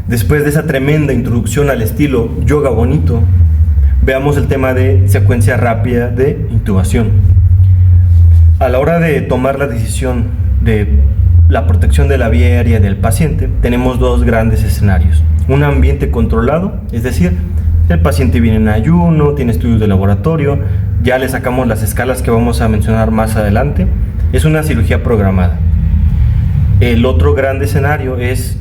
Después de esa tremenda introducción al estilo yoga bonito, veamos el tema de secuencia rápida de intubación. A la hora de tomar la decisión de la protección de la vía aérea del paciente, tenemos dos grandes escenarios. Un ambiente controlado, es decir, el paciente viene en ayuno, tiene estudios de laboratorio, ya le sacamos las escalas que vamos a mencionar más adelante. Es una cirugía programada. El otro gran escenario es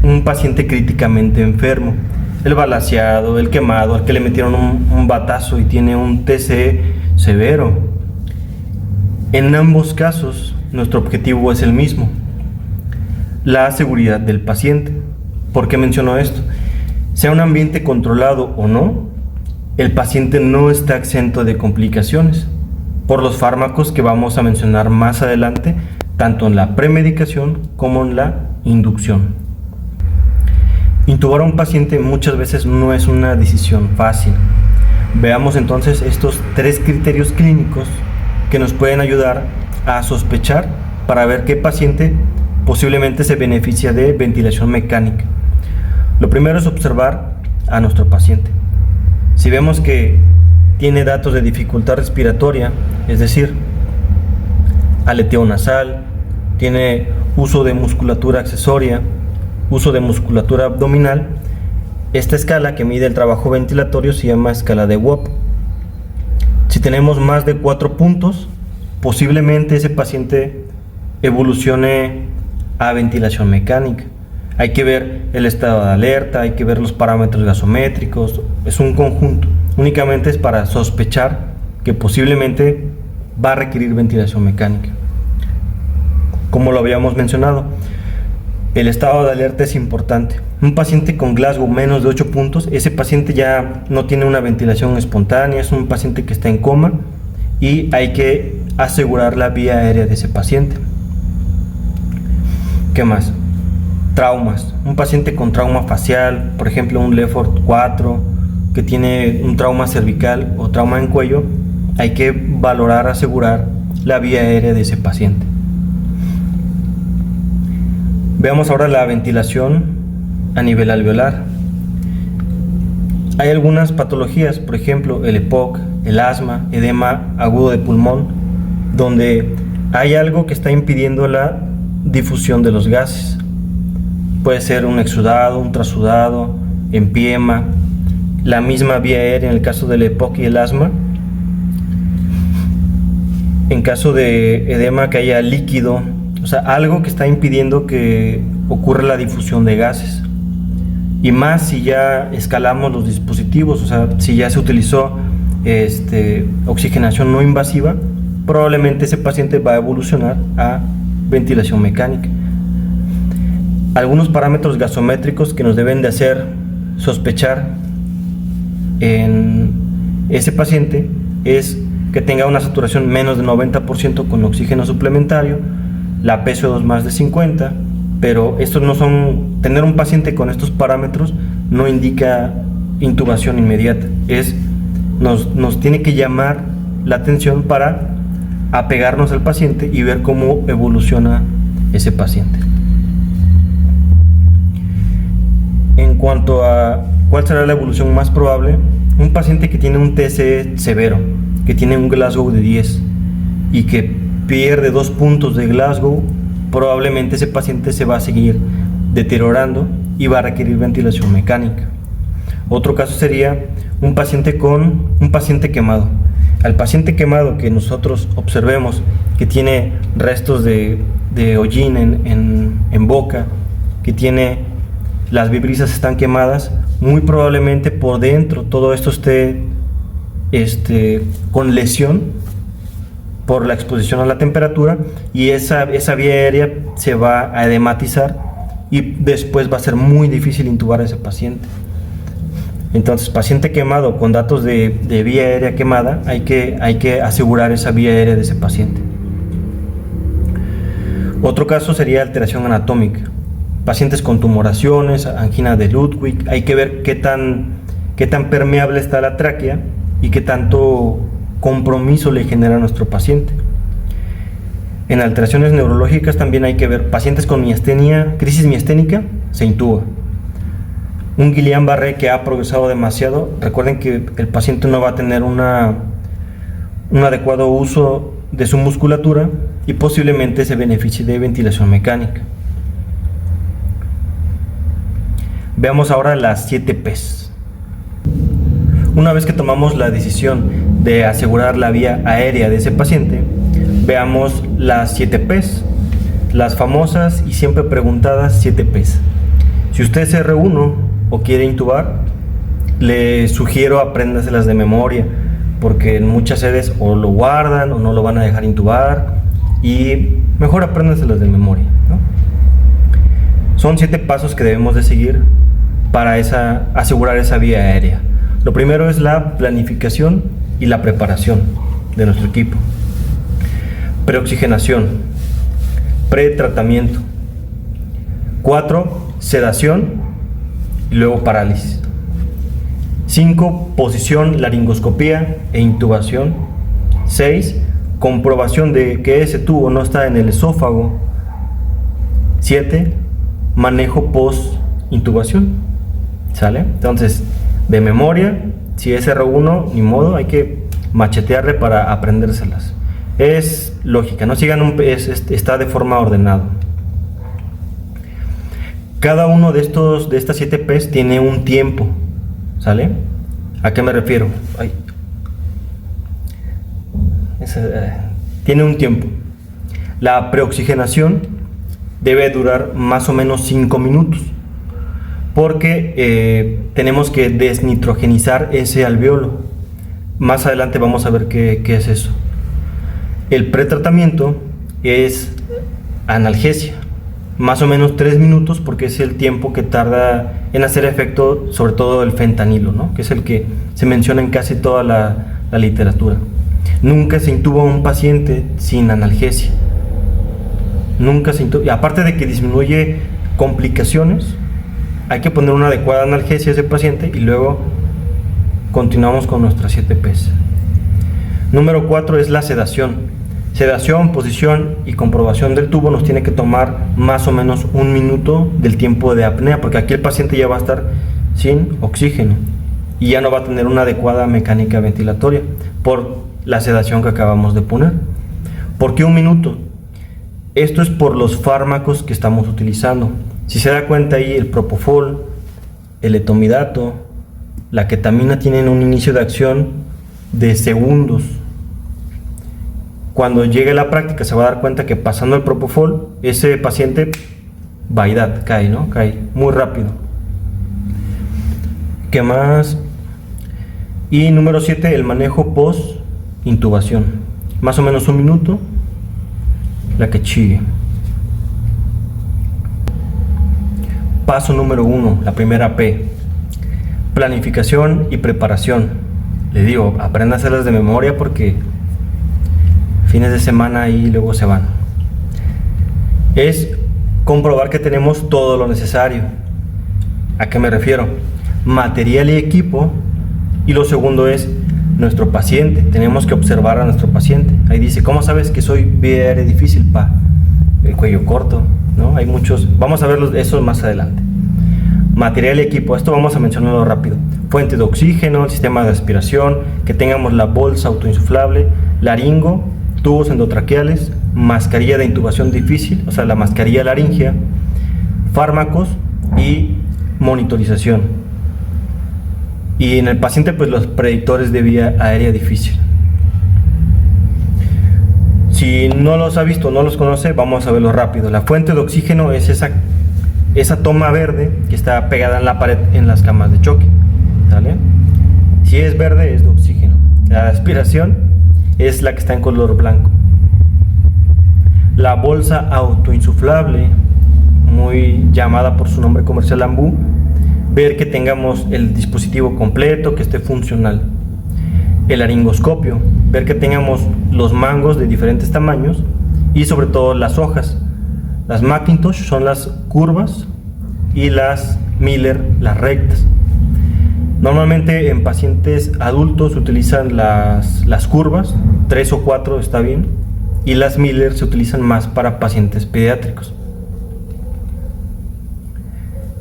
un paciente críticamente enfermo, el balaceado, el quemado, al que le metieron un batazo y tiene un TCE severo. En ambos casos, nuestro objetivo es el mismo: la seguridad del paciente. ¿Por qué menciono esto? Sea un ambiente controlado o no, el paciente no está exento de complicaciones por los fármacos que vamos a mencionar más adelante, tanto en la premedicación como en la inducción. Intubar a un paciente muchas veces no es una decisión fácil. Veamos entonces estos tres criterios clínicos que nos pueden ayudar a sospechar para ver qué paciente posiblemente se beneficia de ventilación mecánica. Lo primero es observar a nuestro paciente. Si vemos que tiene datos de dificultad respiratoria, es decir, aleteo nasal, tiene uso de musculatura accesoria, uso de musculatura abdominal, esta escala que mide el trabajo ventilatorio se llama escala de WOP. Si tenemos más de 4 puntos, posiblemente ese paciente evolucione a ventilación mecánica. Hay que ver el estado de alerta, hay que ver los parámetros gasométricos, es un conjunto. Únicamente es para sospechar que posiblemente va a requerir ventilación mecánica. Como lo habíamos mencionado, el estado de alerta es importante. Un paciente con Glasgow menos de 8 puntos, ese paciente ya no tiene una ventilación espontánea, es un paciente que está en coma y hay que asegurar la vía aérea de ese paciente. ¿Qué más? Traumas. Un paciente con trauma facial, por ejemplo un Lefort 4, que tiene un trauma cervical o trauma en cuello, hay que valorar, asegurar la vía aérea de ese paciente. Veamos ahora la ventilación a nivel alveolar. Hay algunas patologías, por ejemplo el EPOC, el asma, edema agudo de pulmón, donde hay algo que está impidiendo la difusión de los gases. Puede ser un exudado, un trasudado, empiema, la misma vía aérea en el caso del EPOC y el asma. En caso de edema, que haya líquido, o sea, algo que está impidiendo que ocurra la difusión de gases. Y más si ya escalamos los dispositivos, o sea, si ya se utilizó oxigenación no invasiva, probablemente ese paciente va a evolucionar a ventilación mecánica. Algunos parámetros gasométricos que nos deben de hacer sospechar en ese paciente es que tenga una saturación menos de 90% con oxígeno suplementario, la PSO2 más de 50, pero estos no son, tener un paciente con estos parámetros no indica intubación inmediata, nos tiene que llamar la atención para apegarnos al paciente y ver cómo evoluciona ese paciente. En cuanto a cuál será la evolución más probable, un paciente que tiene un TCE severo, que tiene un Glasgow de 10 y que pierde 2 puntos de Glasgow, probablemente ese paciente se va a seguir deteriorando y va a requerir ventilación mecánica. Otro caso sería un paciente quemado. Al paciente quemado que nosotros observemos que tiene restos de hollín en boca, que tiene las vibrisas están quemadas, muy probablemente por dentro todo esto esté con lesión por la exposición a la temperatura, y esa vía aérea se va a edematizar y después va a ser muy difícil intubar a ese paciente. Entonces, paciente quemado con datos de vía aérea quemada, hay que asegurar esa vía aérea de ese paciente. Otro caso sería alteración anatómica. Pacientes con tumoraciones, angina de Ludwig, hay que ver qué tan permeable está la tráquea y qué tanto compromiso le genera a nuestro paciente. En alteraciones neurológicas también hay que ver pacientes con miastenia, crisis miasténica, se intuba. Un Guillain-Barré que ha progresado demasiado, recuerden que el paciente no va a tener un adecuado uso de su musculatura y posiblemente se beneficie de ventilación mecánica. Veamos ahora las 7 P's. Una vez que tomamos la decisión de asegurar la vía aérea de ese paciente, veamos las 7 P's, las famosas y siempre preguntadas 7 P's. Si usted es R1 o quiere intubar, le sugiero apréndaselas de memoria, porque en muchas sedes o lo guardan o no lo van a dejar intubar, y mejor apréndaselas de memoria, ¿no? Son 7 pasos que debemos de seguir para asegurar esa vía aérea. Lo primero es la planificación y la preparación de nuestro equipo. Preoxigenación, pretratamiento. 4, sedación y luego parálisis. 5, posición, laringoscopía e intubación. 6, comprobación de que ese tubo no está en el esófago. 7, manejo post-intubación. ¿Sale? Entonces, de memoria, si es R1, ni modo, hay que machetearle para aprendérselas. Es lógica, no sigan está de forma ordenada. Cada uno de estas 7 P's tiene un tiempo, ¿sale? ¿A qué me refiero? Tiene un tiempo. La preoxigenación debe durar más o menos 5 minutos, porque tenemos que desnitrogenizar ese alveolo. Más adelante vamos a ver qué es eso. El pretratamiento es analgesia, más o menos 3 minutos, porque es el tiempo que tarda en hacer efecto, sobre todo el fentanilo, ¿no? Que es el que se menciona en casi toda la literatura. Nunca se intuba a un paciente sin analgesia. Nunca se intuba. Y aparte de que disminuye complicaciones, hay que poner una adecuada analgesia a ese paciente y luego continuamos con nuestras 7 P's. Número 4 es la sedación. Sedación, posición y comprobación del tubo nos tiene que tomar más o menos 1 minuto del tiempo de apnea, porque aquí el paciente ya va a estar sin oxígeno y ya no va a tener una adecuada mecánica ventilatoria por la sedación que acabamos de poner. ¿Por qué 1 minuto? Esto es por los fármacos que estamos utilizando. Si se da cuenta ahí, el propofol, el etomidato, la ketamina tienen un inicio de acción de segundos. Cuando llegue a la práctica se va a dar cuenta que pasando el propofol, ese paciente vaidad, cae, ¿no? Cae muy rápido. ¿Qué más? Y número 7, el manejo post-intubación. Más o menos 1 minuto, la que chigue. Paso número 1, la primera P. Planificación y preparación. Le digo, apréndaselas de memoria porque fines de semana y luego se van. Es comprobar que tenemos todo lo necesario. ¿A qué me refiero? Material y equipo. Y lo segundo es nuestro paciente. Tenemos que observar a nuestro paciente. Ahí dice, ¿cómo sabes que soy vía aérea difícil? El cuello corto, ¿no? Hay muchos. Vamos a ver eso más adelante. Material y equipo. Esto vamos a mencionarlo rápido. Fuente de oxígeno, el sistema de aspiración, que tengamos la bolsa autoinsuflable, laringo, tubos endotraqueales, mascarilla de intubación difícil, o sea, la mascarilla laringea, fármacos y monitorización. Y en el paciente, pues los predictores de vía aérea difícil. Si no los ha visto, no los conoce, vamos a verlo rápido. La fuente de oxígeno es esa toma verde que está pegada en la pared en las camas de choque, ¿sale? Si es verde, es de oxígeno. La aspiración es la que está en color blanco. La bolsa autoinsuflable, muy llamada por su nombre comercial Ambu, ver que tengamos el dispositivo completo, que esté funcional. El laringoscopio, ver que tengamos los mangos de diferentes tamaños y sobre todo las hojas. Las Macintosh son las curvas y las Miller las rectas. Normalmente en pacientes adultos se utilizan las curvas, 3 o 4 está bien, y las Miller se utilizan más para pacientes pediátricos.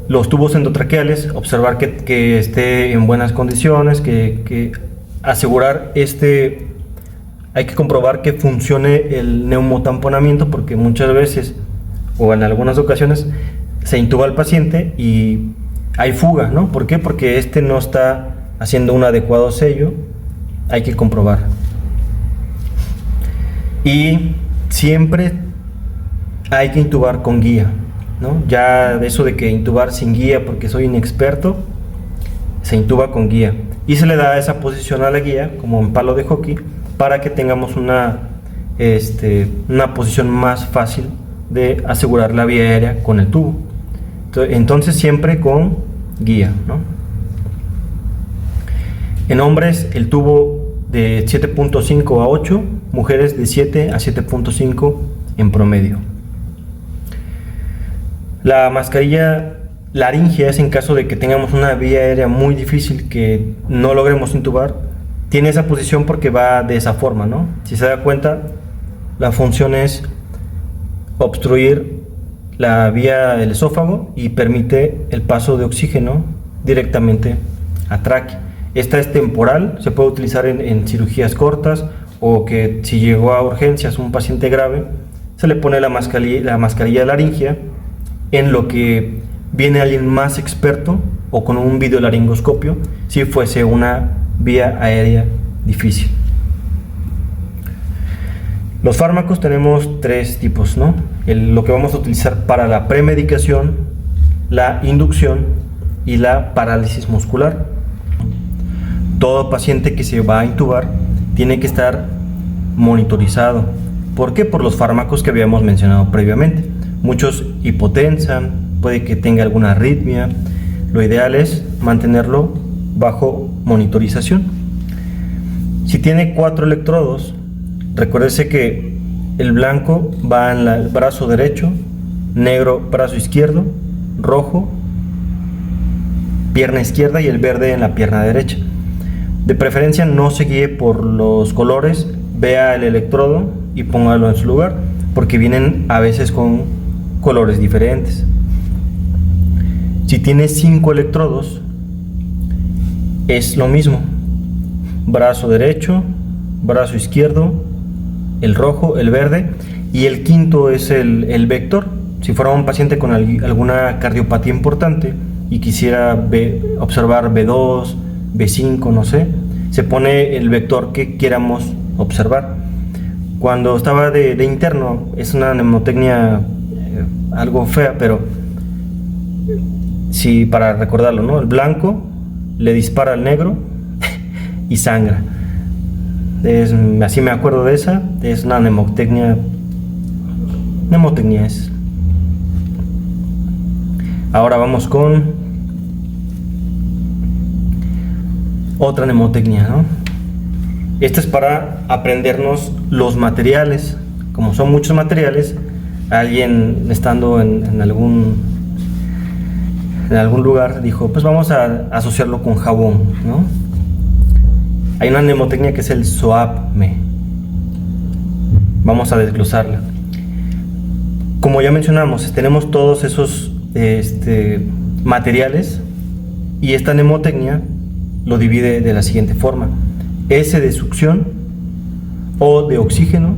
Los tubos endotraqueales, observar que esté en buenas condiciones, que asegurar hay que comprobar que funcione el neumotamponamiento, porque muchas veces o en algunas ocasiones se intuba al paciente y hay fuga, ¿no? ¿Por qué? Porque no está haciendo un adecuado sello. Hay que comprobar. Y siempre hay que intubar con guía, ¿no? Ya de eso de que intubar sin guía porque soy inexperto, se intuba con guía y se le da esa posición a la guía como en palo de hockey para que tengamos una posición más fácil de asegurar la vía aérea con el tubo. Entonces siempre con guía, ¿no? En hombres el tubo de 7.5 a 8, mujeres de 7 a 7.5 en promedio. La mascarilla laringea es en caso de que tengamos una vía aérea muy difícil que no logremos intubar. Tiene esa posición porque va de esa forma, ¿no? Si se da cuenta, la función es obstruir la vía del esófago y permite el paso de oxígeno directamente a tráquea. Esta es temporal, se puede utilizar en cirugías cortas o que si llegó a urgencias un paciente grave, se le pone la mascarilla laringea en lo que viene alguien más experto o con un videolaringoscopio si fuese una vía aérea difícil. Los fármacos tenemos tres tipos, ¿no? Lo que vamos a utilizar para la premedicación, la inducción y la parálisis muscular. Todo paciente que se va a intubar tiene que estar monitorizado. ¿Por qué? Por los fármacos que habíamos mencionado previamente. Muchos hipotensan, puede que tenga alguna arritmia. Lo ideal es mantenerlo bajo monitorización. Si tiene 4 electrodos, recuérdese que el blanco va en el brazo derecho, negro brazo izquierdo, rojo pierna izquierda y el verde en la pierna derecha. De preferencia no se guíe por los colores, vea el electrodo y póngalo en su lugar, porque vienen a veces con colores diferentes. Si tiene 5 electrodos, es lo mismo: brazo derecho, brazo izquierdo, el rojo, el verde, y el quinto es el vector. Si fuera un paciente con alguna cardiopatía importante y quisiera observar B2, B5, no sé, se pone el vector que quieramos observar. Cuando estaba de interno, es una mnemotecnia algo fea, pero sí, para recordarlo, ¿no? El blanco le dispara al negro y sangra. Así me acuerdo de esa. Es una mnemotecnia es. Ahora vamos con otra mnemotecnia, ¿no? Esta es para aprendernos los materiales. Como son muchos materiales, alguien estando en algún lugar dijo, pues vamos a asociarlo con jabón, ¿no? Hay una mnemotecnia que es el SOAPME. Vamos a desglosarla. Como ya mencionamos, tenemos todos esos materiales y esta mnemotecnia lo divide de la siguiente forma: S de succión, O de oxígeno,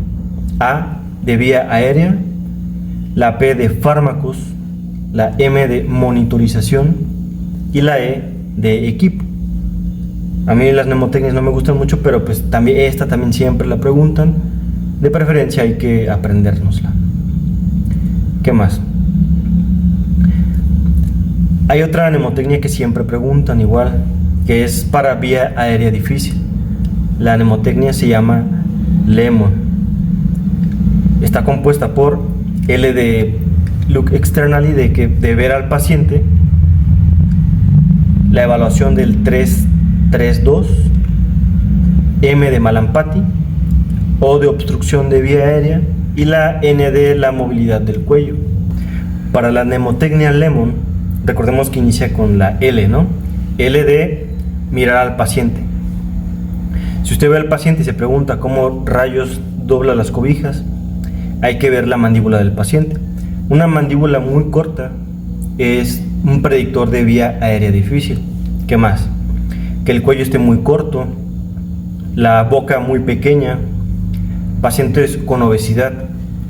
A de vía aérea, la P de fármacos, la M de monitorización y la E de equipo. A mí las mnemotecnias no me gustan mucho, pero pues también esta siempre la preguntan. De preferencia hay que aprendérnosla. ¿Qué más? Hay otra mnemotecnia que siempre preguntan igual, que es para vía aérea difícil. La mnemotecnia se llama LEMON. Está compuesta por L de look externally, de ver al paciente, la evaluación del 3-3-2, M de Malampati, O de obstrucción de vía aérea y la N de la movilidad del cuello. Para la mnemotecnia LEMON, recordemos que inicia con la L, ¿no? L de mirar al paciente. Si usted ve al paciente y se pregunta cómo rayos dobla las cobijas, hay que ver la mandíbula del paciente. Una mandíbula muy corta es un predictor de vía aérea difícil. ¿Qué más? Que el cuello esté muy corto, la boca muy pequeña, pacientes con obesidad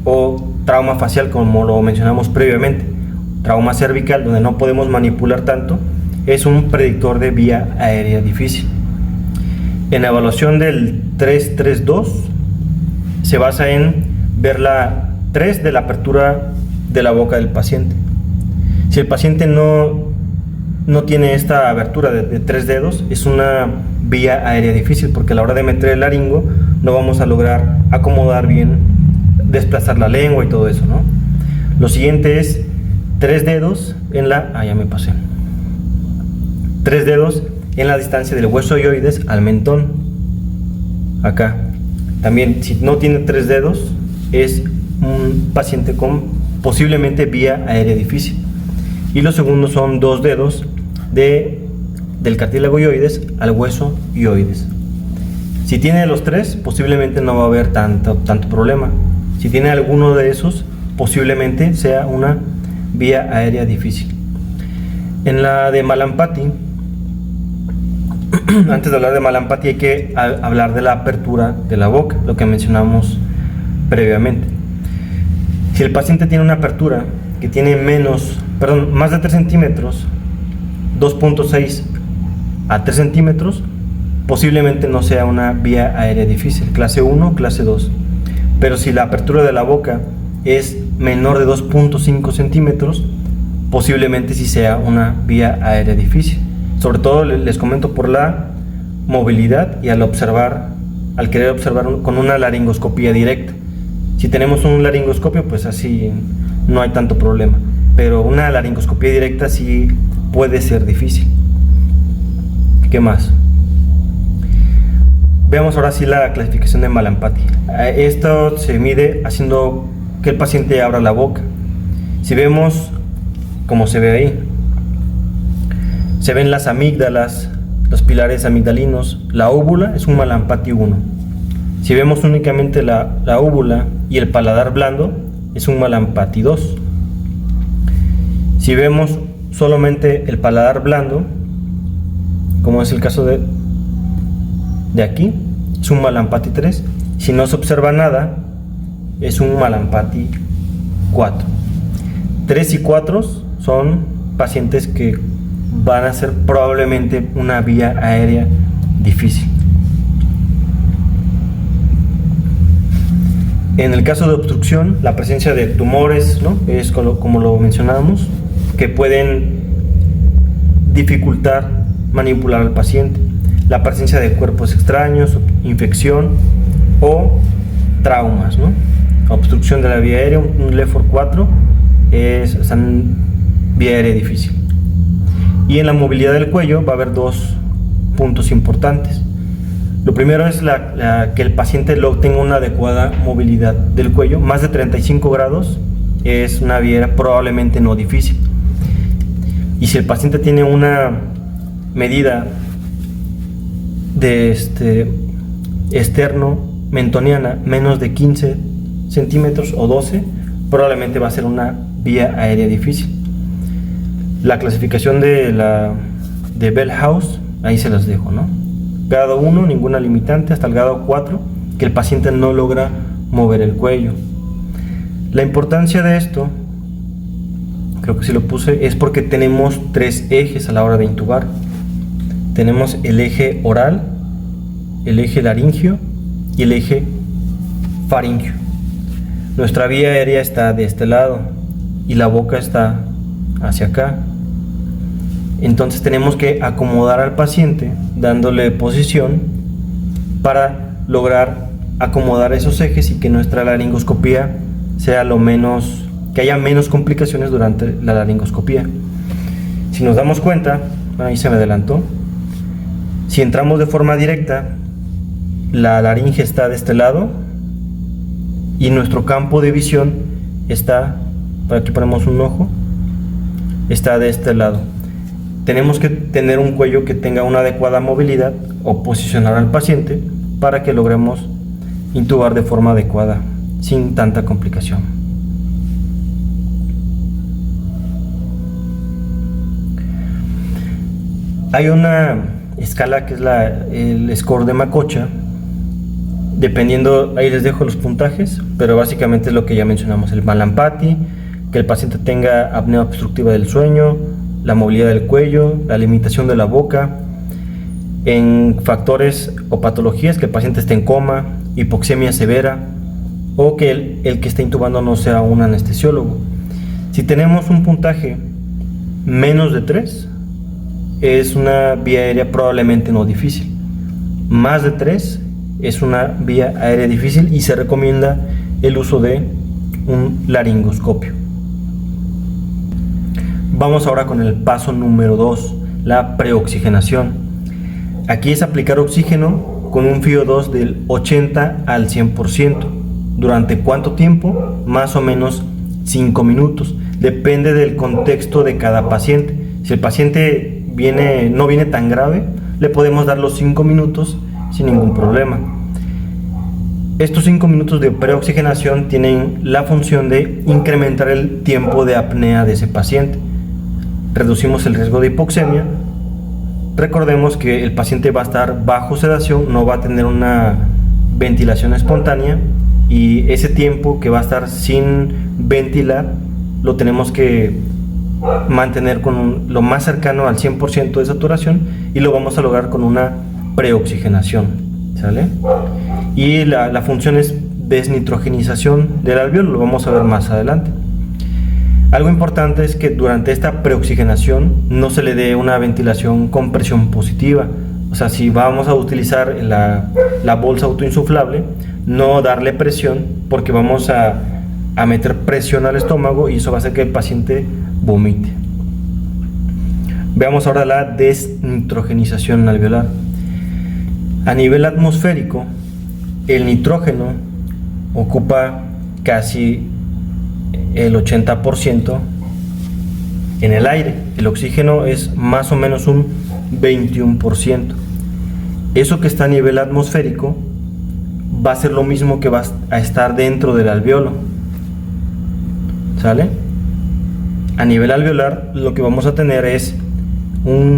o trauma facial, como lo mencionamos previamente, trauma cervical donde no podemos manipular tanto, es un predictor de vía aérea difícil. En la evaluación del 332 se basa en ver la 3 de la apertura de la boca del paciente. Si el paciente no tiene esta abertura de 3 dedos, es una vía aérea difícil, porque a la hora de meter el laringo no vamos a lograr acomodar bien, desplazar la lengua y todo eso, ¿no? Lo siguiente es 3 dedos en la... ya me pasé. 3 dedos en la distancia del hueso hioides al mentón. Acá. También, si no tiene 3 dedos, es un paciente con posiblemente vía aérea difícil. Y los segundos son 2 dedos del cartílago hioides al hueso hioides. Si tiene los 3, posiblemente no va a haber tanto problema. Si tiene alguno de esos, posiblemente sea una vía aérea difícil. En la de Mallampati, antes de hablar de Mallampati hay que hablar de la apertura de la boca, lo que mencionamos previamente. Si el paciente tiene una apertura que tiene más de 3 centímetros, 2.6 a 3 centímetros, posiblemente no sea una vía aérea difícil, clase 1, clase 2. Pero si la apertura de la boca es menor de 2.5 centímetros, posiblemente sí sea una vía aérea difícil. Sobre todo les comento por la movilidad y al querer observar con una laringoscopía directa. Si tenemos un laringoscopio, pues así no hay tanto problema, pero una laringoscopía directa sí puede ser difícil. ¿Qué más? Veamos ahora sí la clasificación de Mallampati. Esto se mide haciendo que el paciente abra la boca. Si vemos, como se ve ahí, se ven las amígdalas, los pilares amigdalinos, la úvula es un Mallampati 1. Si vemos únicamente la úvula y el paladar blando, es un Mallampati 2. Si vemos solamente el paladar blando, como es el caso de aquí, es un Mallampati 3. Si no se observa nada, es un Mallampati 4. 3 y 4 son pacientes que van a ser probablemente una vía aérea difícil. En el caso de obstrucción, la presencia de tumores, ¿no?, es como lo mencionábamos, que pueden dificultar manipular al paciente. La presencia de cuerpos extraños, infección o traumas, ¿no? Obstrucción de la vía aérea, un Lefford 4 es vía aérea difícil. Y en la movilidad del cuello va a haber 2 puntos importantes. Lo primero es que el paciente tenga una adecuada movilidad del cuello. Más de 35 grados es una vía probablemente no difícil. Y si el paciente tiene una medida de externo mentoniana menos de 15 centímetros o 12, probablemente va a ser una vía aérea difícil. La clasificación de Bellhaus, ahí se las dejo, ¿no? Grado 1, ninguna limitante, hasta el grado 4, que el paciente no logra mover el cuello. La importancia de esto, creo que sí lo puse, es porque tenemos 3 ejes a la hora de intubar. Tenemos el eje oral, el eje laringio y el eje faringio. Nuestra vía aérea está de este lado y la boca está hacia acá. Entonces tenemos que acomodar al paciente dándole posición para lograr acomodar esos ejes y que nuestra laringoscopía sea que haya menos complicaciones durante la laringoscopía. Si nos damos cuenta, ahí se me adelantó, si entramos de forma directa, la laringe está de este lado y nuestro campo de visión está, para aquí ponemos un ojo, está de este lado. Tenemos que tener un cuello que tenga una adecuada movilidad o posicionar al paciente para que logremos intubar de forma adecuada, sin tanta complicación. Hay una escala que es el score de Macocha, dependiendo, ahí les dejo los puntajes, pero básicamente es lo que ya mencionamos: el Mallampati, que el paciente tenga apnea obstructiva del sueño, la movilidad del cuello, la limitación de la boca. En factores o patologías, que el paciente esté en coma, hipoxemia severa, o que el que está intubando no sea un anestesiólogo. Si tenemos un puntaje menos de 3, es una vía aérea probablemente no difícil. Más de 3 es una vía aérea difícil y se recomienda el uso de un laringoscopio. Vamos ahora con el paso número 2, la preoxigenación. Aquí es aplicar oxígeno con un FiO2 del 80 al 100%. ¿Durante cuánto tiempo? Más o menos 5 minutos. Depende del contexto de cada paciente. Si el paciente no viene tan grave, le podemos dar los 5 minutos sin ningún problema. Estos 5 minutos de preoxigenación tienen la función de incrementar el tiempo de apnea de ese paciente. Reducimos el riesgo de hipoxemia. Recordemos que el paciente va a estar bajo sedación, no va a tener una ventilación espontánea, y ese tiempo que va a estar sin ventilar lo tenemos que mantener con lo más cercano al 100% de saturación, y lo vamos a lograr con una preoxigenación, ¿sale? Y la función es desnitrogenización del alveolo, lo vamos a ver más adelante. Algo importante es que durante esta preoxigenación no se le dé una ventilación con presión positiva. O sea, si vamos a utilizar la bolsa autoinsuflable, no darle presión, porque vamos a meter presión al estómago y eso va a hacer que el paciente vomite. Veamos ahora la desnitrogenización alveolar. A nivel atmosférico, el nitrógeno ocupa casi el 80% en el aire. El oxígeno es más o menos un 21%. Eso que está a nivel atmosférico va a ser lo mismo que va a estar dentro del alveolo, ¿sale? A nivel alveolar lo que vamos a tener es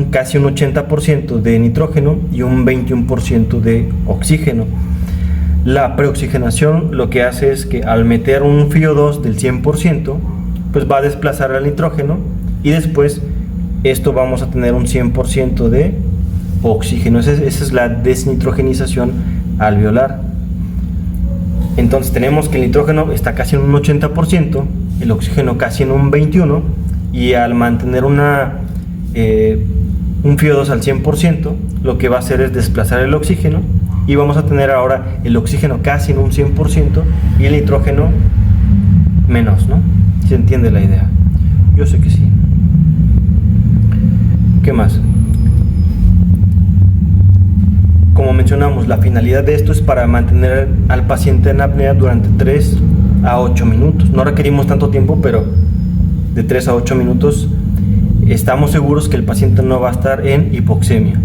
casi un 80% de nitrógeno y un 21% de oxígeno. La preoxigenación lo que hace es que al meter un FiO2 del 100%, pues va a desplazar al nitrógeno, y después esto vamos a tener un 100% de oxígeno. Esa es la desnitrogenización alveolar. Entonces tenemos que el nitrógeno está casi en un 80%, el oxígeno casi en un 21%, y al mantener un FiO2 al 100%, lo que va a hacer es desplazar el oxígeno, y vamos a tener ahora el oxígeno casi en un 100% y el nitrógeno menos, ¿no? ¿Se entiende la idea? Yo sé que sí. ¿Qué más? Como mencionamos, la finalidad de esto es para mantener al paciente en apnea durante 3 a 8 minutos. No requerimos tanto tiempo, pero de 3 a 8 minutos estamos seguros que el paciente no va a estar en hipoxemia.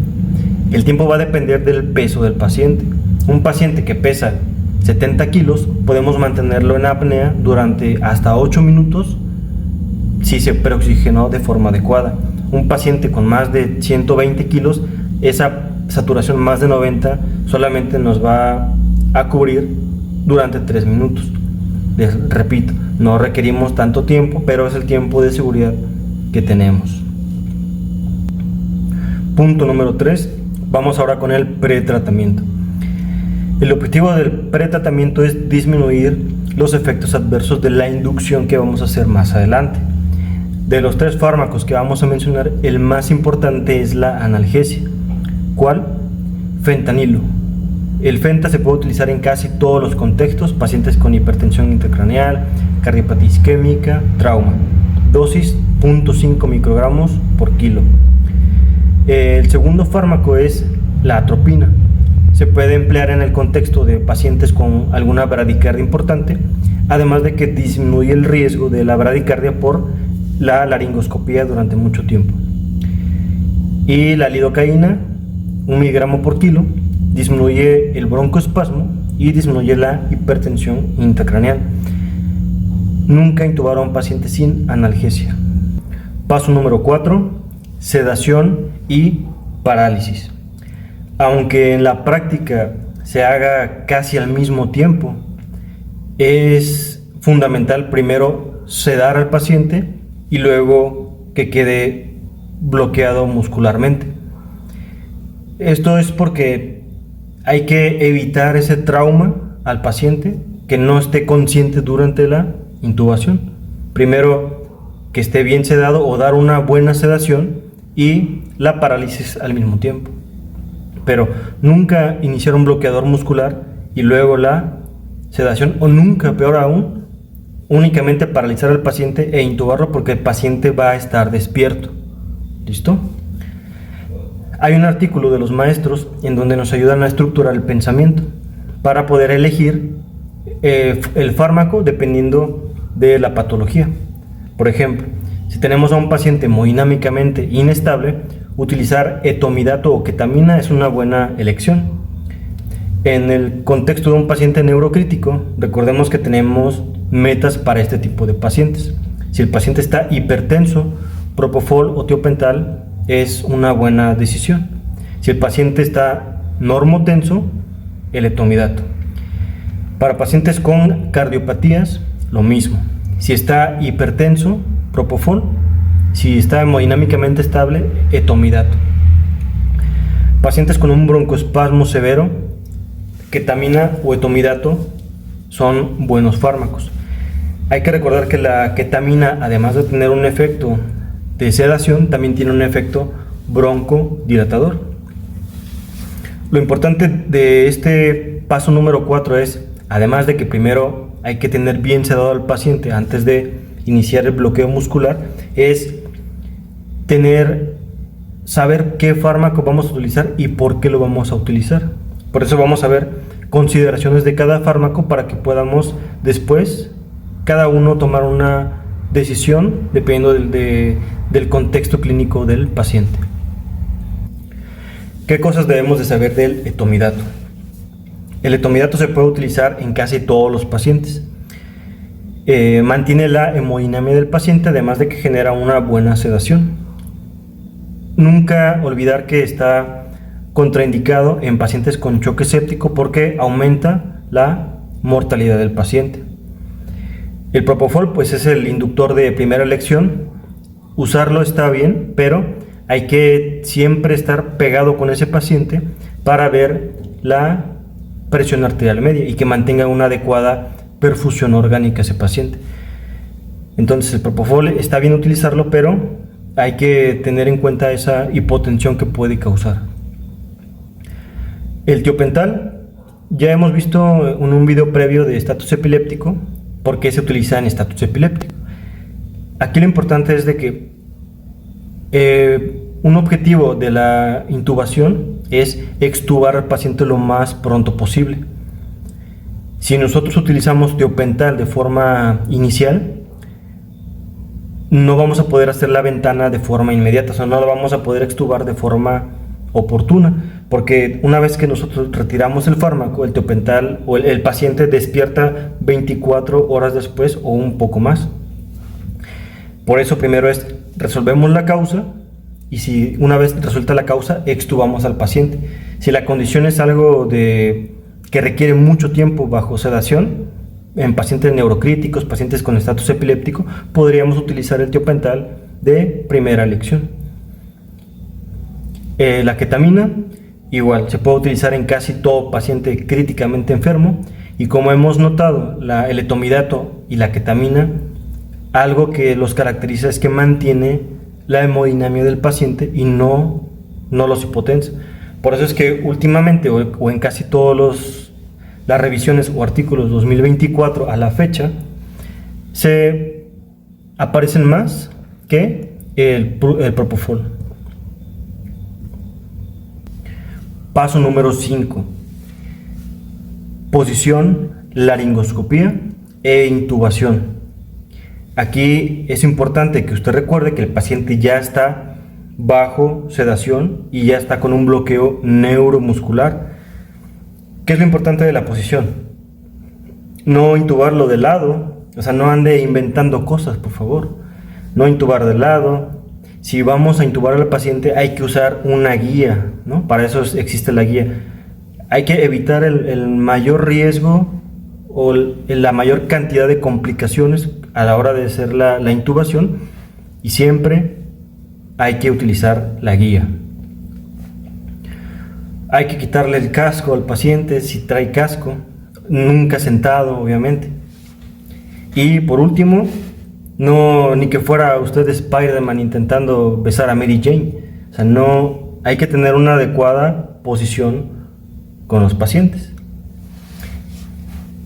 El tiempo va a depender del peso del paciente. Un paciente que pesa 70 kilos, podemos mantenerlo en apnea durante hasta 8 minutos si se preoxigenó de forma adecuada. Un paciente con más de 120 kilos, esa saturación más de 90 solamente nos va a cubrir durante 3 minutos. Les repito, no requerimos tanto tiempo, pero es el tiempo de seguridad que tenemos. Punto número 3. Vamos ahora con el pretratamiento. El objetivo del pretratamiento es disminuir los efectos adversos de la inducción que vamos a hacer más adelante. De los 3 fármacos que vamos a mencionar, el más importante es la analgesia. ¿Cuál? Fentanilo. El fenta se puede utilizar en casi todos los contextos: pacientes con hipertensión intracraneal, cardiopatía isquémica, trauma. Dosis 0.5 microgramos por kilo. El segundo fármaco es la atropina. Se puede emplear en el contexto de pacientes con alguna bradicardia importante, además de que disminuye el riesgo de la bradicardia por la laringoscopía durante mucho tiempo. Y la lidocaína, 1 miligramo por kilo, disminuye el broncoespasmo y disminuye la hipertensión intracraneal. Nunca intubar a un paciente sin analgesia. Paso número 4, sedación y parálisis. Aunque en la práctica se haga casi al mismo tiempo, es fundamental primero sedar al paciente y luego que quede bloqueado muscularmente. Esto es porque hay que evitar ese trauma al paciente, que no esté consciente durante la intubación. Primero que esté bien sedado o dar una buena sedación y la parálisis al mismo tiempo. Pero nunca iniciar un bloqueador muscular y luego la sedación, o nunca, peor aún, únicamente paralizar al paciente e intubarlo, porque el paciente va a estar despierto. ¿Listo? Hay un artículo de los maestros en donde nos ayudan a estructurar el pensamiento para poder elegir el fármaco dependiendo de la patología. Por ejemplo, si tenemos a un paciente hemodinámicamente inestable, utilizar etomidato o ketamina es una buena elección. En el contexto de un paciente neurocrítico, recordemos que tenemos metas para este tipo de pacientes. Si el paciente está hipertenso, propofol o tiopental es una buena decisión. Si el paciente está normotenso, el etomidato. Para pacientes con cardiopatías, lo mismo. Si está hipertenso, propofol. Si está hemodinámicamente estable, etomidato. Pacientes con un broncoespasmo severo, ketamina o etomidato son buenos fármacos. Hay que recordar que la ketamina, además de tener un efecto de sedación, también tiene un efecto broncodilatador. Lo importante de este paso número 4 es, además de que primero hay que tener bien sedado al paciente antes de iniciar el bloqueo muscular, es saber qué fármaco vamos a utilizar y por qué lo vamos a utilizar. Por eso vamos a ver consideraciones de cada fármaco para que podamos después cada uno tomar una decisión dependiendo del contexto clínico del paciente. ¿Qué cosas debemos de saber del etomidato? El etomidato se puede utilizar en casi todos los pacientes. Mantiene la hemodinamia del paciente, además de que genera una buena sedación. Nunca olvidar que está contraindicado en pacientes con choque séptico porque aumenta la mortalidad del paciente. El propofol pues es el inductor de primera elección. Usarlo está bien, pero hay que siempre estar pegado con ese paciente para ver la presión arterial media y que mantenga una adecuada perfusión orgánica ese paciente. Entonces el propofol está bien utilizarlo, pero hay que tener en cuenta esa hipotensión que puede causar. El tiopental, ya hemos visto en un video previo de estatus epiléptico por qué se utiliza en estatus epiléptico. Aquí lo importante es de que un objetivo de la intubación es extubar al paciente lo más pronto posible. Si nosotros utilizamos tiopental de forma inicial, no vamos a poder hacer la ventana de forma inmediata, o sea, no la vamos a poder extubar de forma oportuna, porque una vez que nosotros retiramos el fármaco, el tiopental o el paciente despierta 24 horas después o un poco más. Por eso primero resolvemos la causa, y si una vez resuelta la causa, extubamos al paciente. Si la condición es algo que requiere mucho tiempo bajo sedación, en pacientes neurocríticos, pacientes con estatus epiléptico, podríamos utilizar el tiopental de primera elección. La ketamina, igual, se puede utilizar en casi todo paciente críticamente enfermo, y como hemos notado, el etomidato y la ketamina, algo que los caracteriza es que mantiene la hemodinamia del paciente y no los hipotensa. Por eso es que últimamente, o en casi todos las revisiones o artículos 2024 a la fecha, se aparecen más que el propofol. Paso número 5. Posición, laringoscopía e intubación. Aquí es importante que usted recuerde que el paciente ya está bajo sedación y ya está con un bloqueo neuromuscular. ¿Qué es lo importante de la posición? No intubarlo de lado, o sea, no ande inventando cosas, por favor. No intubar de lado. si vamos a intubar al paciente hay que usar una guía, ¿no? Para eso existe la guía. Hay que evitar el mayor riesgo o la mayor cantidad de complicaciones a la hora de hacer la intubación, y siempre hay que utilizar la guía. Hay que quitarle el casco al paciente si trae casco, nunca sentado, obviamente. Y por último, no ni que fuera usted Spider-Man intentando besar a Mary Jane. O sea, no, hay que tener una adecuada posición con los pacientes.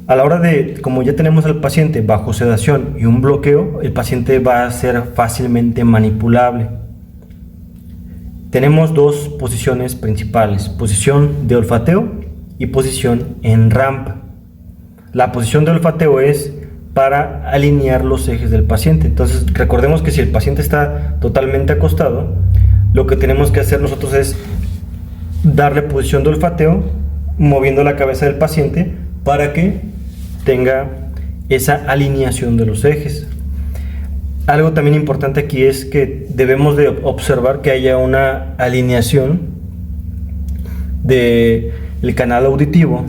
A la hora de, como ya tenemos al paciente bajo sedación y un bloqueo, el paciente va a ser fácilmente manipulable. Tenemos dos posiciones principales: posición de olfateo y posición en rampa. La posición de olfateo es para alinear los ejes del paciente. Entonces recordemos que si el paciente está totalmente acostado, lo que tenemos que hacer nosotros es darle posición de olfateo moviendo la cabeza del paciente para que tenga esa alineación de los ejes. Algo también importante aquí es que debemos de observar que haya una alineación del canal auditivo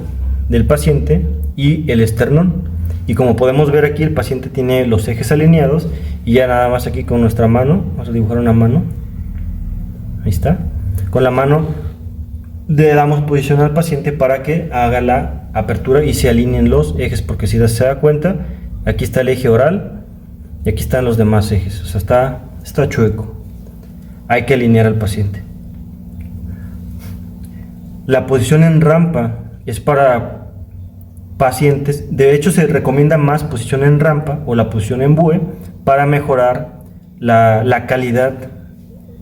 del paciente y el esternón. Y como podemos ver aquí, el paciente tiene los ejes alineados, y ya nada más aquí con nuestra mano, vamos a dibujar una mano, ahí está, con la mano le damos posición al paciente para que haga la apertura y se alineen los ejes, porque si se da cuenta, aquí está el eje oral y aquí están los demás ejes, o sea, está chueco. Hay que alinear al paciente. La posición en rampa es para pacientes, de hecho se recomienda más posición en rampa o la posición en bue para mejorar la calidad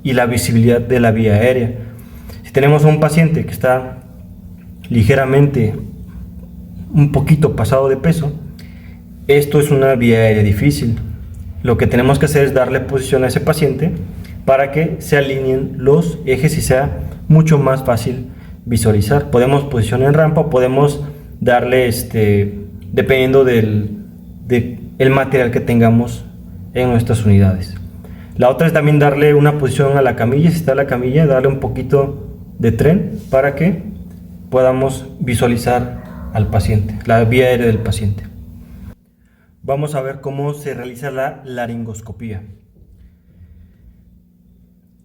y la visibilidad de la vía aérea. Si tenemos a un paciente que está ligeramente un poquito pasado de peso, esto es una vía aérea difícil. Lo que tenemos que hacer es darle posición a ese paciente para que se alineen los ejes y sea mucho más fácil visualizar. Podemos posición en rampa, podemos darle dependiendo del material que tengamos en nuestras unidades. La otra es también darle una posición a la camilla. Si está la camilla, darle un poquito de tren para que podamos visualizar al paciente, la vía aérea del paciente. Vamos a ver cómo se realiza la laringoscopía.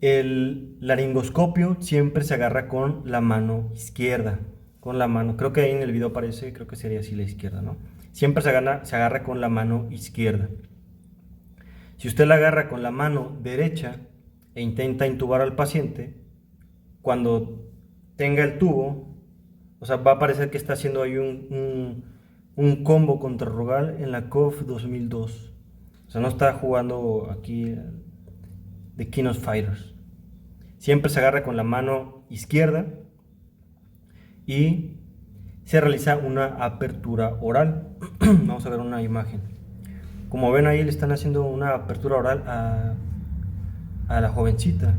El laringoscopio siempre se agarra con la mano izquierda. Con la mano, creo que ahí en el video aparece, creo que sería así la izquierda, ¿no? Siempre se agarra con la mano izquierda. Si usted la agarra con la mano derecha e intenta intubar al paciente, cuando tenga el tubo, o sea, va a parecer que está haciendo ahí un combo contrarrogal en la COF 2002. O sea, no está jugando aquí de King of Fighters. Siempre se agarra con la mano izquierda y se realiza una apertura oral. Vamos a ver una imagen. Como ven ahí, le están haciendo una apertura oral a la jovencita.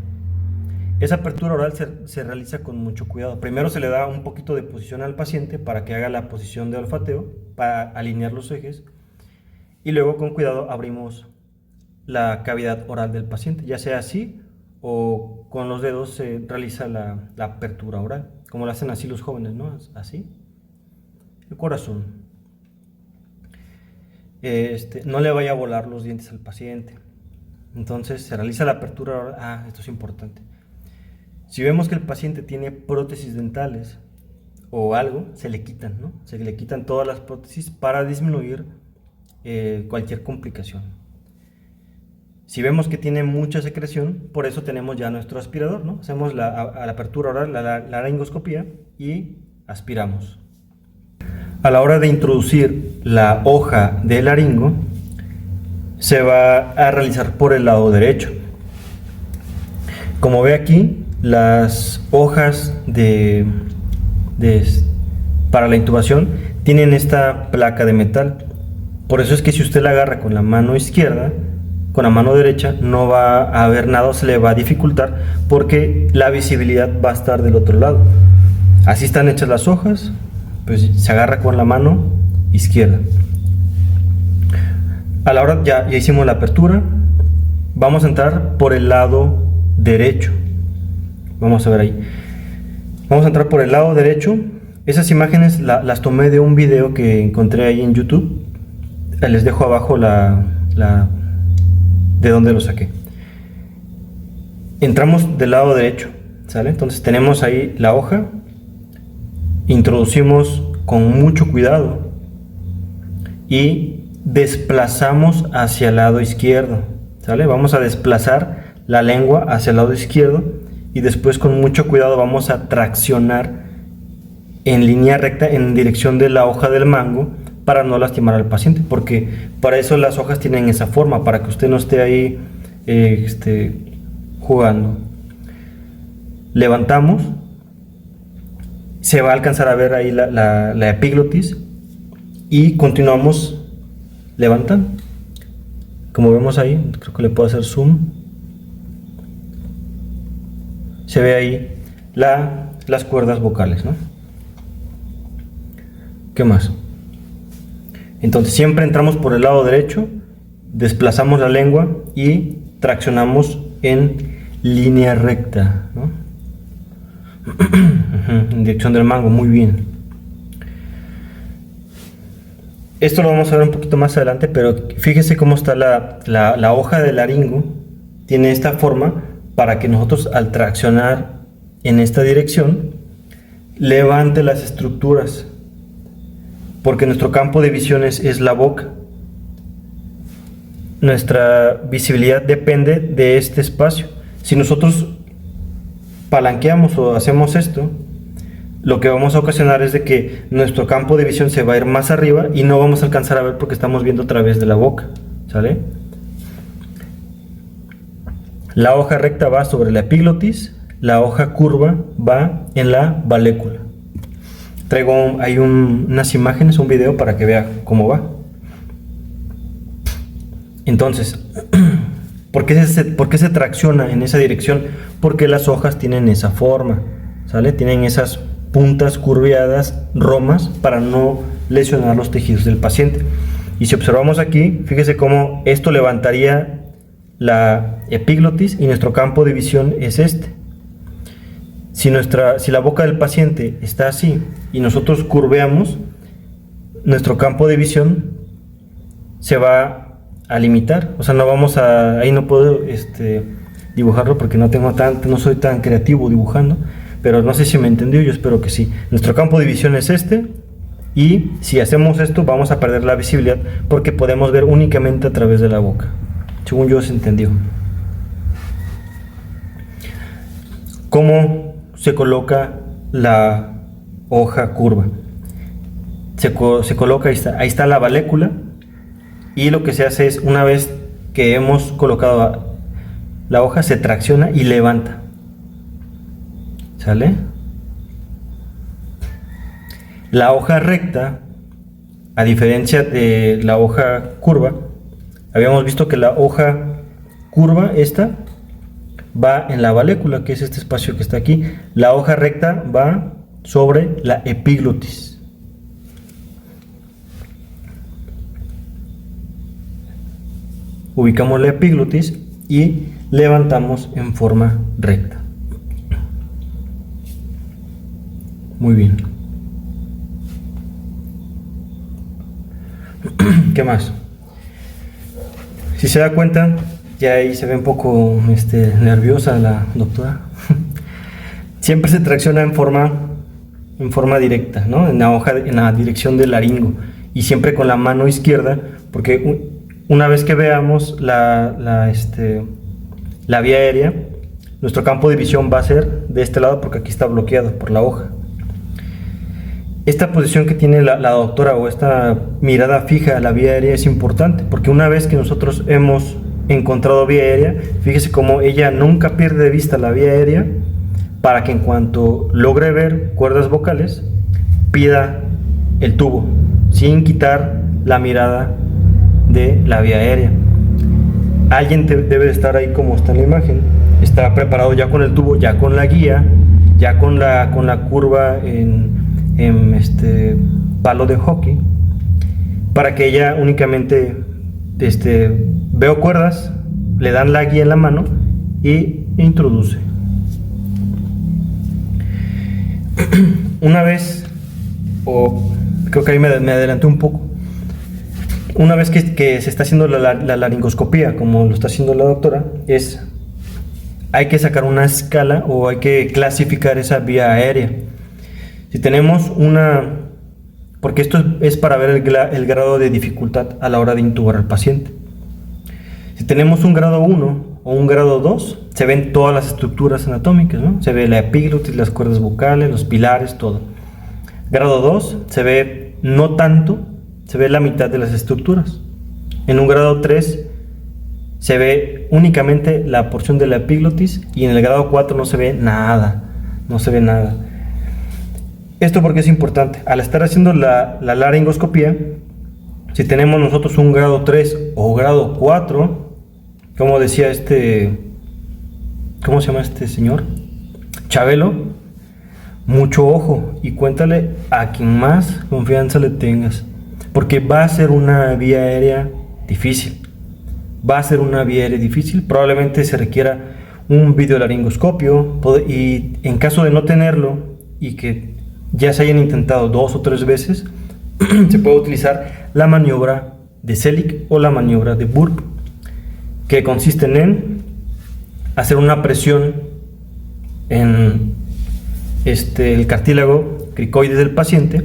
Esa apertura oral se realiza con mucho cuidado. Primero se le da un poquito de posición al paciente para que haga la posición de olfateo, para alinear los ejes, y luego con cuidado abrimos la cavidad oral del paciente, ya sea así o con los dedos se realiza la apertura oral, como lo hacen así los jóvenes, ¿no? Así. El corazón. No le vaya a volar los dientes al paciente. Entonces se realiza la apertura oral. Esto es importante. Si vemos que el paciente tiene prótesis dentales o algo, se le quitan, ¿no? Se le quitan todas las prótesis para disminuir cualquier complicación. Si vemos que tiene mucha secreción, por eso tenemos ya nuestro aspirador, ¿no? Hacemos la apertura oral, la laringoscopía, y aspiramos. A la hora de introducir la hoja de laringo, se va a realizar por el lado derecho. Como ve aquí, las hojas para la intubación tienen esta placa de metal. Por eso es que si usted la agarra con la mano izquierda, con la mano derecha no va a haber nada, se le va a dificultar porque la visibilidad va a estar del otro lado. Así están hechas las hojas, pues se agarra con la mano izquierda. A la hora ya hicimos la apertura, vamos a entrar por el lado derecho. Vamos a ver ahí. Vamos a entrar por el lado derecho. Esas imágenes las tomé de un video que encontré ahí en YouTube. Les dejo abajo de donde lo saqué. Entramos del lado derecho, ¿sale? Entonces tenemos ahí la hoja. Introducimos con mucho cuidado y desplazamos hacia el lado izquierdo, ¿sale? Vamos a desplazar la lengua hacia el lado izquierdo y después con mucho cuidado vamos a traccionar en línea recta en dirección de la hoja del mango para no lastimar al paciente, porque para eso las hojas tienen esa forma, para que usted no esté ahí jugando. Levantamos, se va a alcanzar a ver ahí la epiglotis y continuamos levantando. Como vemos ahí, creo que le puedo hacer zoom. Se ve ahí las cuerdas vocales, ¿no? ¿Qué más? Entonces siempre entramos por el lado derecho, desplazamos la lengua y traccionamos en línea recta, ¿no? En dirección del mango, muy bien. Esto lo vamos a ver un poquito más adelante, pero fíjese cómo está la hoja del laringo. Tiene esta forma para que nosotros al traccionar en esta dirección levante las estructuras, porque nuestro campo de visión es la boca. Nuestra visibilidad depende de este espacio. Si nosotros palanqueamos o hacemos esto, lo que vamos a ocasionar es de que nuestro campo de visión se va a ir más arriba y no vamos a alcanzar a ver porque estamos viendo a través de la boca, ¿sale? La hoja recta va sobre la epiglotis, la hoja curva va en la valécula. Traigo ahí unas imágenes, un video para que vea cómo va. Entonces, ¿por qué se tracciona en esa dirección? Porque las hojas tienen esa forma, ¿sale? Tienen esas puntas curviadas, romas, para no lesionar los tejidos del paciente. Y si observamos aquí, fíjese cómo esto levantaría la epiglotis y nuestro campo de visión es este. Si la boca del paciente está así y nosotros curveamos, nuestro campo de visión se va a limitar. O sea, no vamos a... Ahí no puedo dibujarlo porque no soy tan creativo dibujando, pero no sé si me entendió, yo espero que sí. Nuestro campo de visión es este y si hacemos esto vamos a perder la visibilidad porque podemos ver únicamente a través de la boca. Según yo se entendió. ¿Cómo se coloca la hoja curva? Se coloca, ahí está la valécula, y lo que se hace es, una vez que hemos colocado la hoja, se tracciona y levanta, ¿sale? La hoja recta, a diferencia de la hoja curva, habíamos visto que la hoja curva, esta, va en la valécula, que es este espacio que está aquí. La hoja recta va sobre la epiglotis. Ubicamos la epiglotis y levantamos en forma recta. Muy bien. ¿Qué más? Si se da cuenta, ya ahí se ve un poco nerviosa la doctora. Siempre se tracciona en forma directa, ¿no? En la dirección del laringo, y siempre con la mano izquierda, porque una vez que veamos la vía aérea, nuestro campo de visión va a ser de este lado porque aquí está bloqueado por la hoja. Esta posición que tiene la doctora, o esta mirada fija a la vía aérea, es importante porque una vez que nosotros hemos encontrado vía aérea, fíjese cómo ella nunca pierde de vista la vía aérea, para que en cuanto logre ver cuerdas vocales pida el tubo sin quitar la mirada de la vía aérea. Alguien debe estar ahí como está en la imagen, está preparado ya con el tubo, ya con la guía, ya con la curva en palo de hockey, para que ella únicamente veo cuerdas, le dan la guía en la mano y introduce. Una vez, o creo que ahí me adelanté un poco, una vez que se está haciendo la laringoscopía, como lo está haciendo la doctora, hay que sacar una escala o hay que clasificar esa vía aérea. Si tenemos porque esto es para ver el grado de dificultad a la hora de intubar al paciente. Si tenemos un grado 1 o un grado 2, se ven todas las estructuras anatómicas, ¿no? Se ve la epiglotis, las cuerdas vocales, los pilares, todo. Grado 2 se ve no tanto, se ve la mitad de las estructuras. En un grado 3 se ve únicamente la porción de la epiglotis y en el grado 4 no se ve nada, no se ve nada. Esto porque es importante. Al estar haciendo la laringoscopía, si tenemos nosotros un grado 3 o grado 4, como decía ¿cómo se llama este señor? Chabelo, mucho ojo y cuéntale a quien más confianza le tengas, porque va a ser una vía aérea difícil. Probablemente se requiera un videolaringoscopio y en caso de no tenerlo y que ya se hayan intentado 2 o 3 veces, se puede utilizar la maniobra de Selig o la maniobra de Burp, que consisten en hacer una presión en el cartílago cricoide del paciente.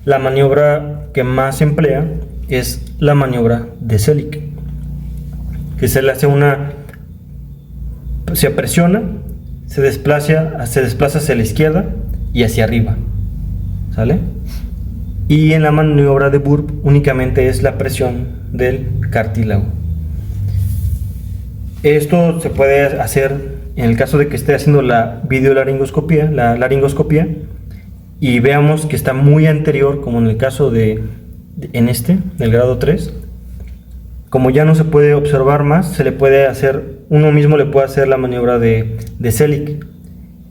La maniobra que más se emplea es la maniobra de Selig, que se le hace se presiona, se desplaza hacia la izquierda y hacia arriba, ¿sale? Y en la maniobra de Burp únicamente es la presión del cartílago. Esto se puede hacer en el caso de que esté haciendo la videolaringoscopía, la laringoscopía, y veamos que está muy anterior, como en el caso del grado 3. Como ya no se puede observar más, uno mismo le puede hacer la maniobra de Selig.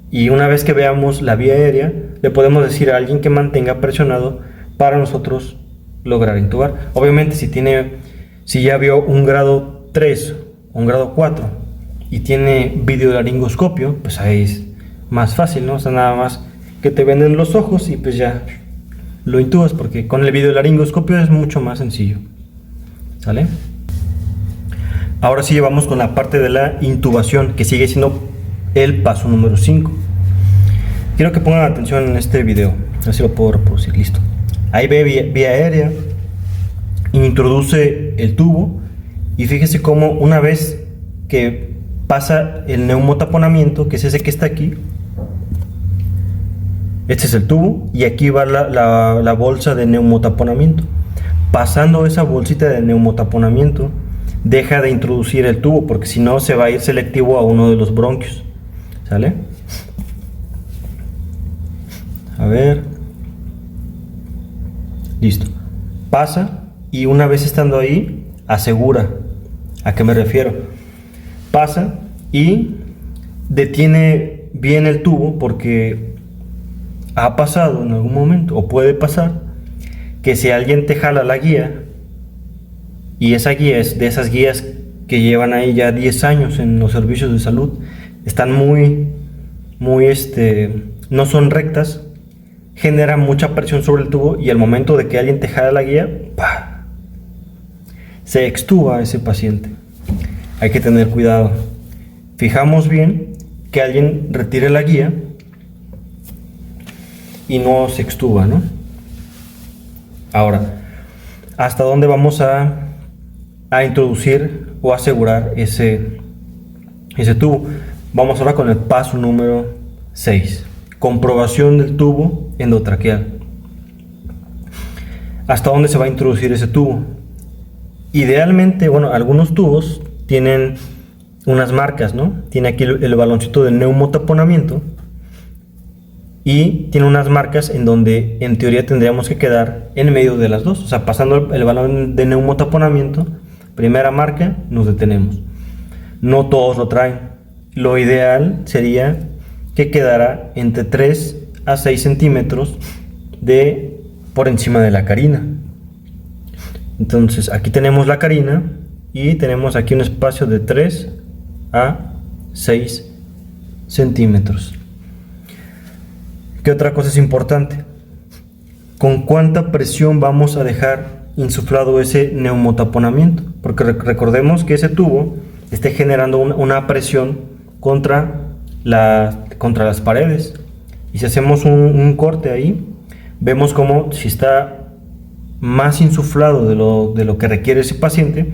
Y una vez que veamos la vía aérea, le podemos decir a alguien que mantenga presionado para nosotros lograr intubar. Obviamente si ya vio un grado 3 o un grado 4 y tiene videolaringoscopio, pues ahí es más fácil, ¿no? O sea, nada más que te venden los ojos y pues ya lo intubas, porque con el videolaringoscopio es mucho más sencillo, ¿sale? Ahora sí vamos con la parte de la intubación, que sigue siendo el paso número 5. Quiero que pongan atención en este video, así lo puedo reproducir, listo. Ahí ve vía aérea, introduce el tubo y fíjese cómo una vez que pasa el neumotaponamiento, que es ese que está aquí, este es el tubo y aquí va la bolsa de neumotaponamiento. Pasando esa bolsita de neumotaponamiento, deja de introducir el tubo, porque si no se va a ir selectivo a uno de los bronquios, ¿sale? A ver, listo, pasa y una vez estando ahí asegura. ¿A qué me refiero? Pasa y detiene bien el tubo, porque ha pasado en algún momento, o puede pasar, que si alguien te jala la guía, y esa guía es de esas guías que llevan ahí ya 10 años en los servicios de salud, están no son rectas, genera mucha presión sobre el tubo y al momento de que alguien te jala la guía, ¡pah!, se extuba a ese paciente. Hay que tener cuidado. Fijamos bien que alguien retire la guía y no se extuba, ¿no? Ahora, ¿hasta dónde vamos a introducir o asegurar ese tubo? Vamos ahora con el paso número 6. Comprobación del tubo endotraqueal. ¿Hasta dónde se va a introducir ese tubo? Idealmente, algunos tubos tienen unas marcas, ¿no? Tiene aquí el baloncito de neumotaponamiento y tiene unas marcas en donde en teoría tendríamos que quedar en medio de las dos. O sea, pasando el balón de neumotaponamiento, primera marca, nos detenemos. No todos lo traen. Lo ideal sería que quedara entre 3 a 6 centímetros por encima de la carina. Entonces aquí tenemos la carina y tenemos aquí un espacio de 3 a 6 centímetros. ¿Qué otra cosa es importante? ¿Con cuánta presión vamos a dejar insuflado ese neumotaponamiento? Porque recordemos que ese tubo esté generando una presión contra las paredes, y si hacemos un corte ahí, vemos como si está más insuflado de lo que requiere ese paciente,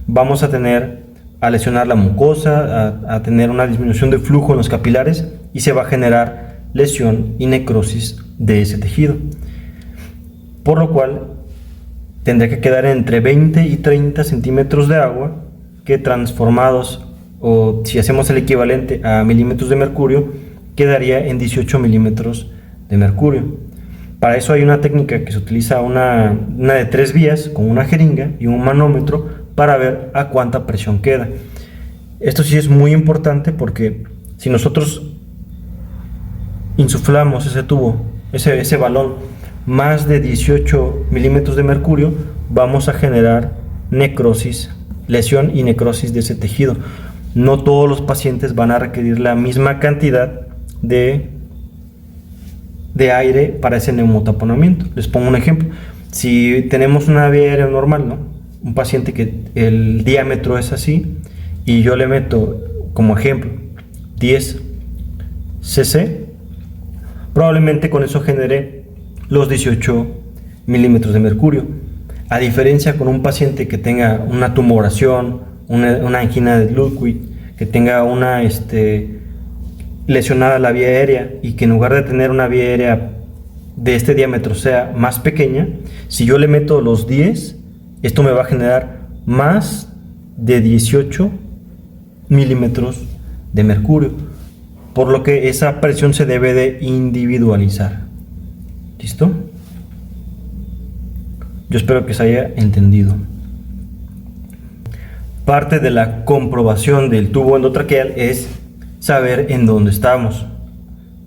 vamos a lesionar la mucosa, a tener una disminución de flujo en los capilares, y se va a generar lesión y necrosis de ese tejido, por lo cual tendría que quedar entre 20 y 30 centímetros de agua, que transformados, o si hacemos el equivalente a milímetros de mercurio, quedaría en 18 milímetros de mercurio. Para eso hay una técnica que se utiliza, una de 3 vías, con una jeringa y un manómetro, para ver a cuánta presión queda. Esto sí es muy importante, porque si nosotros insuflamos ese tubo, ese balón, más de 18 milímetros de mercurio, vamos a generar necrosis, lesión y necrosis de ese tejido. No todos los pacientes van a requerir la misma cantidad de aire para ese neumotaponamiento. Les pongo un ejemplo. Si tenemos una vía aérea normal, ¿no? Un paciente que el diámetro es así, y yo le meto como ejemplo 10 cc, probablemente con eso genere los 18 milímetros de mercurio. A diferencia con un paciente que tenga una tumoración, una angina de Ludwig, que tenga una lesionada la vía aérea, y que en lugar de tener una vía aérea de este diámetro sea más pequeña, si yo le meto los 10, esto me va a generar más de 18 milímetros de mercurio, por lo que esa presión se debe de individualizar. ¿Listo? Yo espero que se haya entendido. Parte de la comprobación del tubo endotraqueal es saber en dónde estamos.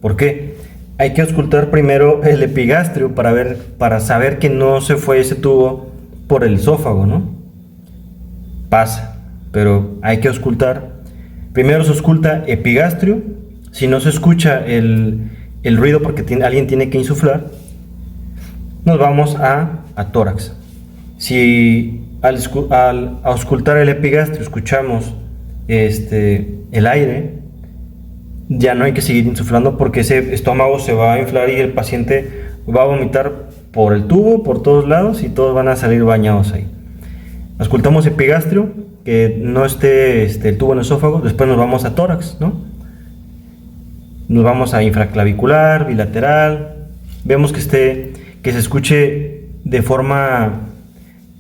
¿Por qué? Hay que auscultar primero el epigastrio para saber que no se fue ese tubo por el esófago, ¿no? Pasa, pero hay que auscultar. Primero se ausculta epigastrio. Si no se escucha el ruido porque alguien tiene que insuflar, nos vamos a tórax. Si al auscultar el epigastrio escuchamos el aire, ya no hay que seguir insuflando, porque ese estómago se va a inflar y el paciente va a vomitar por el tubo, por todos lados, y todos van a salir bañados ahí. Auscultamos epigastrio, que no esté el tubo en el esófago. Después nos vamos a tórax, ¿no? Nos vamos a infraclavicular, bilateral. Vemos que se escuche de forma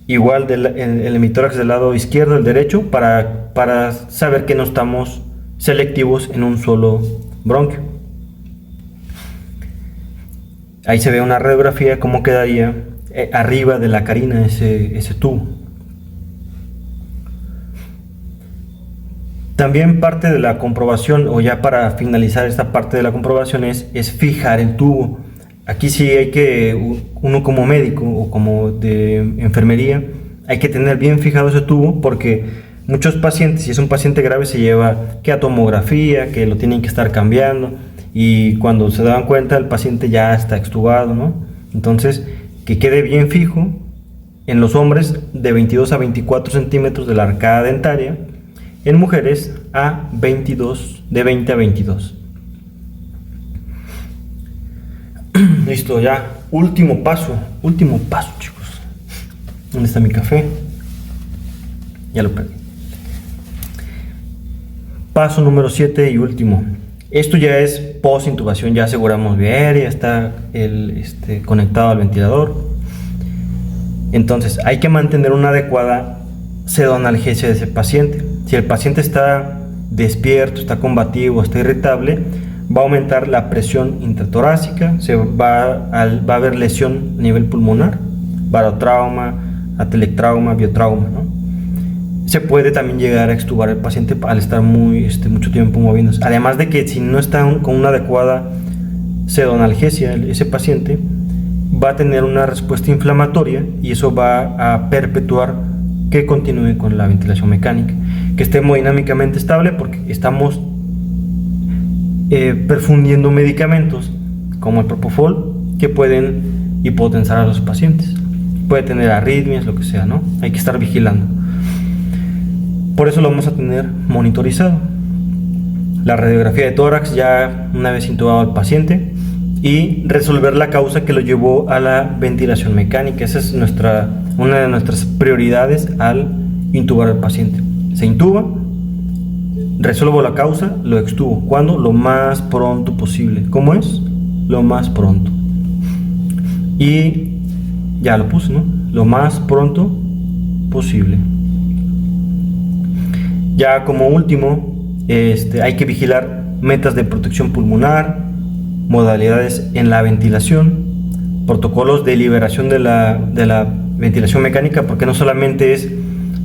igual el hemitórax del lado izquierdo, el derecho, para saber que no estamos selectivos en un solo bronquio. Ahí se ve una radiografía cómo quedaría arriba de la carina ese tubo. También parte de la comprobación, o ya para finalizar esta parte de la comprobación, es fijar el tubo. Aquí sí hay que, uno como médico o como de enfermería, hay que tener bien fijado ese tubo, porque muchos pacientes, si es un paciente grave, se lleva que a tomografía, que lo tienen que estar cambiando, y cuando se dan cuenta el paciente ya está extubado, ¿no? Entonces, que quede bien fijo. En los hombres, de 22 a 24 centímetros de la arcada dentaria. En mujeres, de 20 a 22. Listo, ya. Último paso, chicos. ¿Dónde está mi café? Ya lo perdí. Paso número 7 y último. Esto ya es post intubación, ya aseguramos bien, ya está conectado al ventilador. Entonces hay que mantener una adecuada pseudoanalgesia de ese paciente. Si el paciente está despierto, está combativo, está irritable, va a aumentar la presión intratorácica, va a haber lesión a nivel pulmonar, barotrauma, atelectrauma, biotrauma, ¿no? Se puede también llegar a extubar el paciente al estar mucho tiempo moviéndose. Además de que si no está con una adecuada pseudoanalgesia, ese paciente va a tener una respuesta inflamatoria, y eso va a perpetuar que continúe con la ventilación mecánica, que esté hemodinámicamente estable, porque estamos perfundiendo medicamentos como el propofol que pueden hipotensar a los pacientes. Puede tener arritmias, lo que sea, ¿no? Hay que estar vigilando. Por eso lo vamos a tener monitorizado. La radiografía de tórax ya una vez intubado al paciente y resolver la causa que lo llevó a la ventilación mecánica. Esa es una de nuestras prioridades al intubar al paciente. Se intuba, resuelvo la causa, lo extubo. ¿Cuándo? Lo más pronto posible. ¿Cómo es? Lo más pronto. Y ya lo puse, ¿no? Lo más pronto posible. Ya como último, hay que vigilar metas de protección pulmonar, modalidades en la ventilación, protocolos de liberación de la ventilación mecánica, porque no solamente es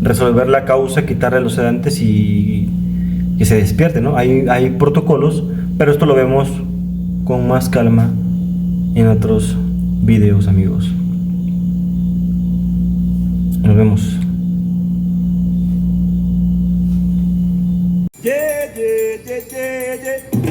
resolver la causa, quitarle los sedantes y que se despierte, ¿no? Hay protocolos, pero esto lo vemos con más calma en otros videos, amigos. Nos vemos. Yeah, yeah, yeah, yeah, yeah.